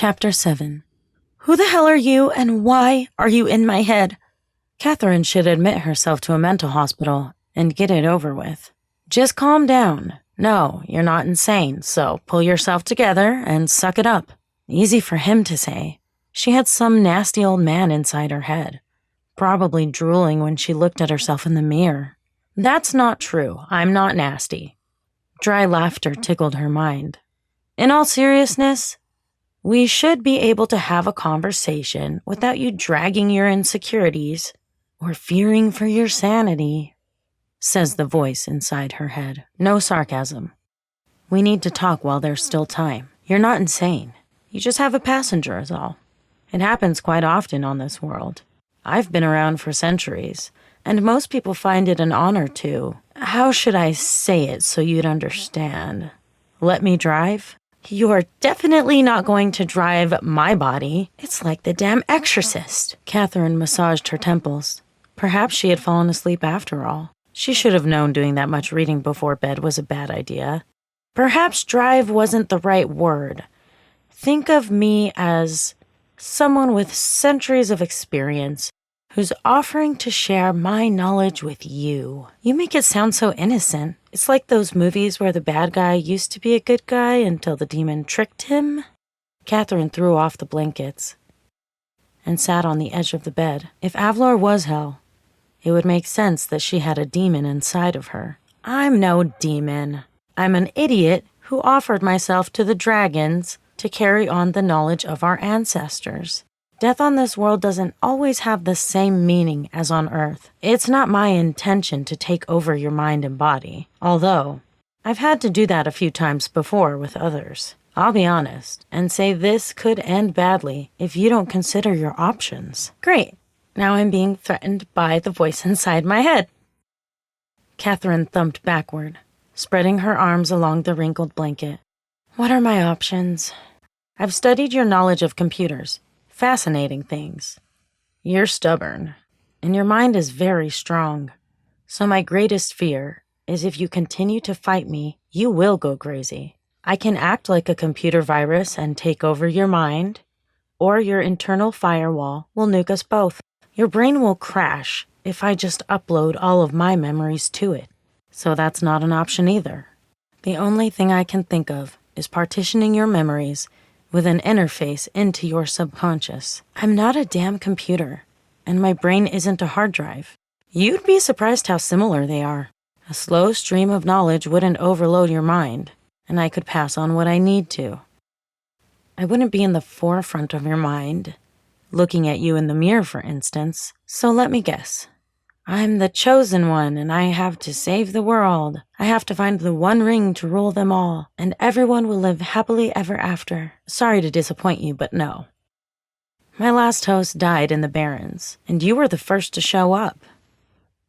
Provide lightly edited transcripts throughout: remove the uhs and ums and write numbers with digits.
Chapter 7. Who the hell are you, and why are you in my head? Kathryn should admit herself to a mental hospital and get it over with. Just calm down. No, you're not insane, so pull yourself together and suck it up. Easy for him to say. She had some nasty old man inside her head, probably drooling when she looked at herself in the mirror. That's not true. I'm not nasty. Dry laughter tickled her mind. In all seriousness, we should be able to have a conversation without you dragging your insecurities or fearing for your sanity, says the voice inside her head. No sarcasm. We need to talk while there's still time. You're not insane. You just have a passenger is all. It happens quite often on this world. I've been around for centuries, and most people find it an honor to, how should I say it so you'd understand? Let me drive? You're definitely not going to drive my body. It's like the damn exorcist. Kathryn massaged her temples. Perhaps she had fallen asleep after all. She should have known doing that much reading before bed was a bad idea. Perhaps drive wasn't the right word. Think of me as someone with centuries of experience who's offering to share my knowledge with you. You make it sound so innocent. It's like those movies where the bad guy used to be a good guy until the demon tricked him. Kathryn threw off the blankets and sat on the edge of the bed. If Avlor was hell, it would make sense that she had a demon inside of her. I'm no demon. I'm an idiot who offered myself to the dragons to carry on the knowledge of our ancestors. Death on this world doesn't always have the same meaning as on Earth. It's not my intention to take over your mind and body, although I've had to do that a few times before with others. I'll be honest and say this could end badly if you don't consider your options. Great. Now I'm being threatened by the voice inside my head. Kathryn thumped backward, spreading her arms along the wrinkled blanket. What are my options? I've studied your knowledge of computers. Fascinating things. You're stubborn, and your mind is very strong. So my greatest fear is if you continue to fight me, you will go crazy. I can act like a computer virus and take over your mind, or your internal firewall will nuke us both. Your brain will crash if I just upload all of my memories to it. So that's not an option either. The only thing I can think of is partitioning your memories with an interface into your subconscious. I'm not a damn computer, and my brain isn't a hard drive. You'd be surprised how similar they are. A slow stream of knowledge wouldn't overload your mind, and I could pass on what I need to. I wouldn't be in the forefront of your mind, looking at you in the mirror, for instance. So let me guess. I'm the chosen one, and I have to save the world. I have to find the one ring to rule them all, and everyone will live happily ever after. Sorry to disappoint you, but no. My last host died in the Barrens, and you were the first to show up.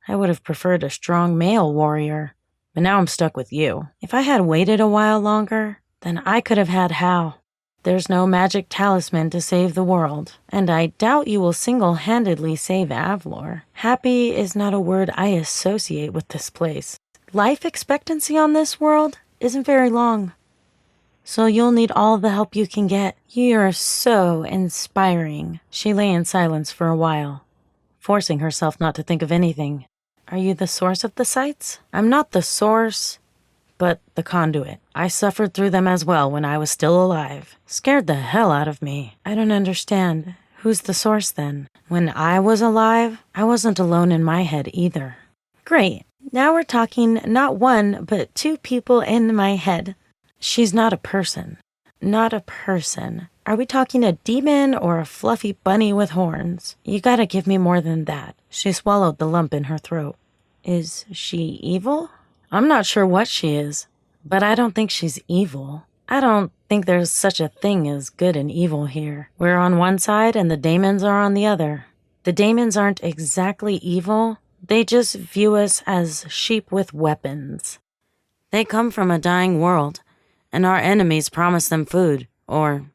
I would have preferred a strong male warrior, but now I'm stuck with you. If I had waited a while longer, then I could have had Hal. There's no magic talisman to save the world, and I doubt you will single-handedly save Avlor. Happy is not a word I associate with this place. Life expectancy on this world isn't very long, so you'll need all the help you can get. You're so inspiring. She lay in silence for a while, forcing herself not to think of anything. Are you the source of the sights? I'm not the source, but the conduit. I suffered through them as well when I was still alive. Scared the hell out of me. I don't understand. Who's the source then? When I was alive, I wasn't alone in my head either. Great. Now we're talking not one, but two people in my head. She's not a person. Not a person. Are we talking a demon or a fluffy bunny with horns? You gotta give me more than that. She swallowed the lump in her throat. Is she evil? I'm not sure what she is, but I don't think she's evil. I don't think there's such a thing as good and evil here. We're on one side and the daemons are on the other. The daemons aren't exactly evil. They just view us as sheep with weapons. They come from a dying world, and our enemies promise them food, or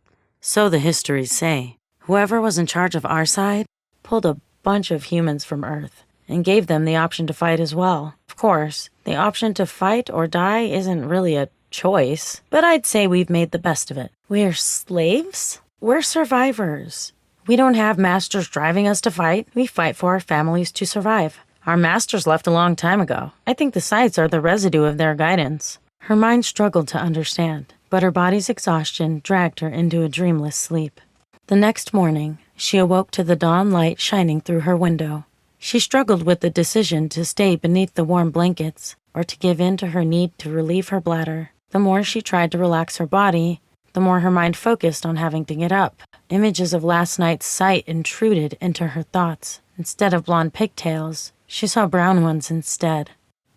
so the histories say. Whoever was in charge of our side pulled a bunch of humans from Earth and gave them the option to fight as well. Of course, the option to fight or die isn't really a choice, but I'd say we've made the best of it. We're slaves? We're survivors. We don't have masters driving us to fight. We fight for our families to survive. Our masters left a long time ago. I think the sights are the residue of their guidance. Her mind struggled to understand, but her body's exhaustion dragged her into a dreamless sleep. The next morning, she awoke to the dawn light shining through her window. She struggled with the decision to stay beneath the warm blankets or to give in to her need to relieve her bladder. The more she tried to relax her body, the more her mind focused on having to get up. Images of last night's sight intruded into her thoughts. Instead of blonde pigtails, she saw brown ones instead.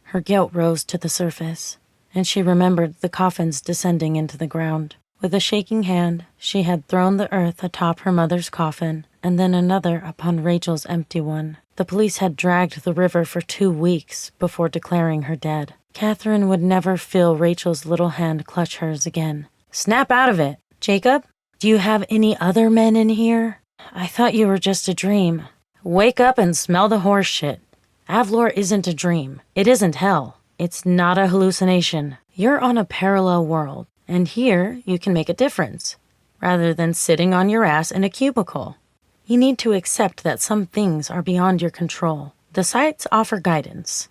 Her guilt rose to the surface, and she remembered the coffins descending into the ground. With a shaking hand, she had thrown the earth atop her mother's coffin, and then another upon Rachel's empty one. The police had dragged the river for 2 weeks before declaring her dead. Kathryn would never feel Rachel's little hand clutch hers again. Snap out of it. Jacob, do you have any other men in here? I thought you were just a dream. Wake up and smell the horse shit. Avlor isn't a dream. It isn't hell. It's not a hallucination. You're on a parallel world, and here you can make a difference, rather than sitting on your ass in a cubicle. You need to accept that some things are beyond your control. The sites offer guidance.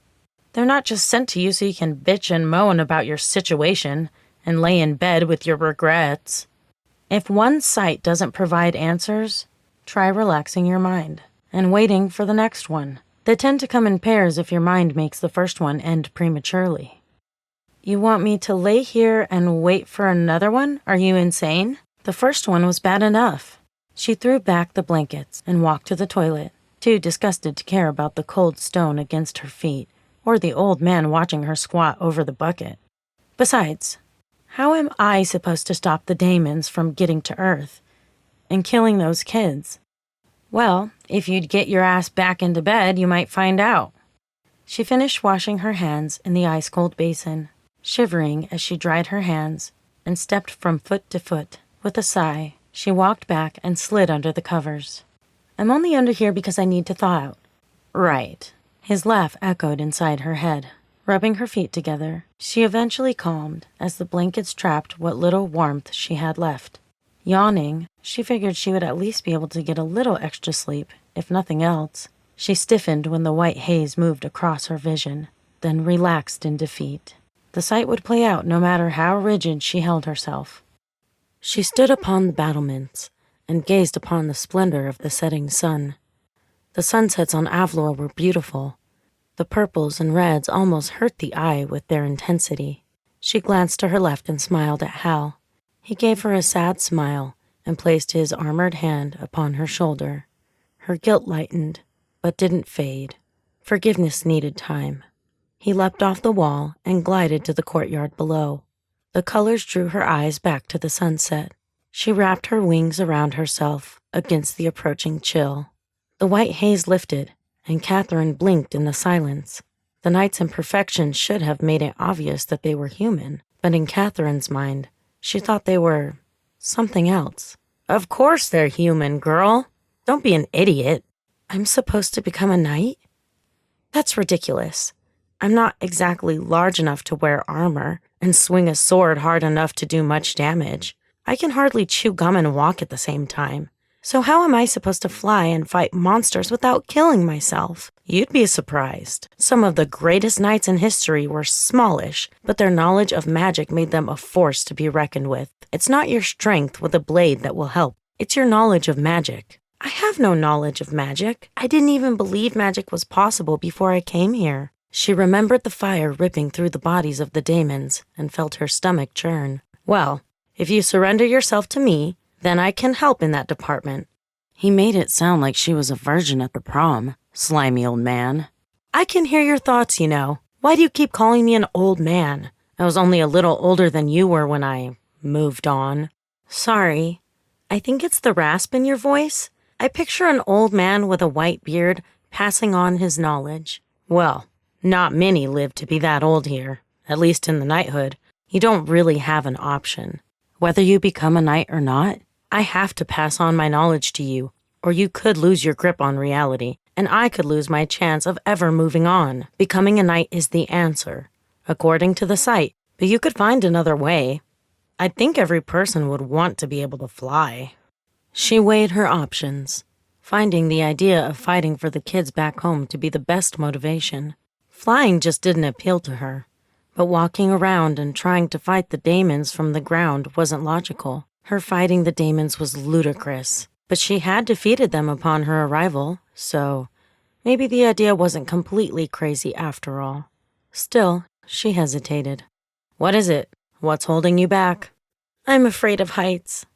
They're not just sent to you so you can bitch and moan about your situation and lay in bed with your regrets. If one site doesn't provide answers, try relaxing your mind and waiting for the next one. They tend to come in pairs if your mind makes the first one end prematurely. You want me to lay here and wait for another one? Are you insane? The first one was bad enough. She threw back the blankets and walked to the toilet, too disgusted to care about the cold stone against her feet or the old man watching her squat over the bucket. Besides, how am I supposed to stop the daemons from getting to Earth and killing those kids? Well, if you'd get your ass back into bed, you might find out. She finished washing her hands in the ice-cold basin, shivering as she dried her hands and stepped from foot to foot. With a sigh, she walked back and slid under the covers. I'm only under here because I need to thaw out. Right. His laugh echoed inside her head. Rubbing her feet together, she eventually calmed as the blankets trapped what little warmth she had left. Yawning, she figured she would at least be able to get a little extra sleep, if nothing else. She stiffened when the white haze moved across her vision, then relaxed in defeat. The sight would play out no matter how rigid she held herself. She stood upon the battlements and gazed upon the splendor of the setting sun. The sunsets on Avlor were beautiful. The purples and reds almost hurt the eye with their intensity. She glanced to her left and smiled at Hal. He gave her a sad smile and placed his armored hand upon her shoulder. Her guilt lightened, but didn't fade. Forgiveness needed time. He leapt off the wall and glided to the courtyard below. The colors drew her eyes back to the sunset. She wrapped her wings around herself against the approaching chill. The white haze lifted, and Kathryn blinked in the silence. The night's imperfection should have made it obvious that they were human, but in Kathryn's mind, she thought they were something else. Of course they're human, girl. Don't be an idiot. I'm supposed to become a knight? That's ridiculous. I'm not exactly large enough to wear armor and swing a sword hard enough to do much damage. I can hardly chew gum and walk at the same time. So how am I supposed to fly and fight monsters without killing myself? You'd be surprised. Some of the greatest knights in history were smallish, but their knowledge of magic made them a force to be reckoned with. It's not your strength with a blade that will help. It's your knowledge of magic. I have no knowledge of magic. I didn't even believe magic was possible before I came here. She remembered the fire ripping through the bodies of the daemons and felt her stomach churn. Well, if you surrender yourself to me, then I can help in that department. He made it sound like she was a virgin at the prom. Slimy old man. I can hear your thoughts, you know. Why do you keep calling me an old man? I was only a little older than you were when I moved on. Sorry. I think it's the rasp in your voice. I picture an old man with a white beard passing on his knowledge. Well, not many live to be that old here, at least in the knighthood. You don't really have an option. Whether you become a knight or not, I have to pass on my knowledge to you, or you could lose your grip on reality, and I could lose my chance of ever moving on. Becoming a knight is the answer, according to the site, but you could find another way. I think every person would want to be able to fly. She weighed her options, finding the idea of fighting for the kids back home to be the best motivation. Flying just didn't appeal to her, but walking around and trying to fight the daemons from the ground wasn't logical. Her fighting the daemons was ludicrous, but she had defeated them upon her arrival, so maybe the idea wasn't completely crazy after all. Still, she hesitated. "What is it? What's holding you back?" "I'm afraid of heights,"